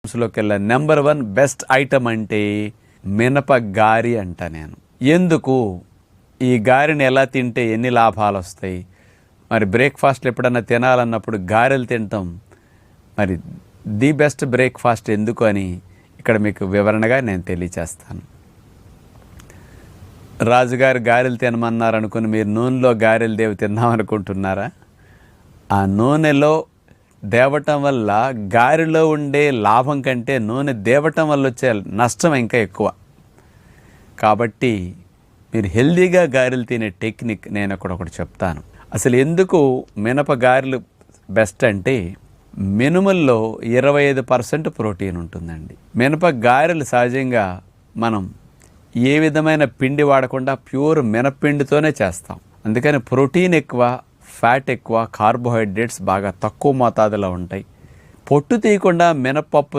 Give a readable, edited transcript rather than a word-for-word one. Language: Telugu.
లోకెల్లా నెంబర్ 1 బెస్ట్ ఐటమ్ అంటే మినప గారి అంట నేను. ఎందుకు ఈ గారెని ఎలా తింటే ఎన్ని లాభాలు వస్తాయి, మరి బ్రేక్ఫాస్ట్లు ఎప్పుడన్నా తినాలన్నప్పుడు గారెలు తింటాం, మరి ది బెస్ట్ బ్రేక్ఫాస్ట్ ఎందుకు అని ఇక్కడ మీకు వివరణగా నేను తెలియచేస్తాను. రాజుగారు గారెలు తినమన్నారు అనుకుని మీరు నూనెలో గారెలు తిందామనుకుంటున్నారా? ఆ నూనెలో దేవటం వల్ల గారెలో ఉండే లాభం కంటే నూనె దేవటం వల్ల వచ్చే నష్టం ఇంకా ఎక్కువ. కాబట్టి మీరు హెల్దీగా గారెలు తినే టెక్నిక్ నేను ఒకటి చెప్తాను. అసలు ఎందుకు మినప గారెలు బెస్ట్ అంటే మినుముల్లో 25% ప్రోటీన్ ఉంటుందండి. మినప గారెలు సహజంగా మనం ఏ విధమైన పిండి వాడకుండా ప్యూర్ మినపిండితోనే చేస్తాం. అందుకని ప్రోటీన్ ఎక్కువ, ఫ్యాట్ ఎక్కువ, కార్బోహైడ్రేట్స్ బాగా తక్కువ మోతాదులో ఉంటాయి. పొట్టు తీయకుండా మినపప్పుని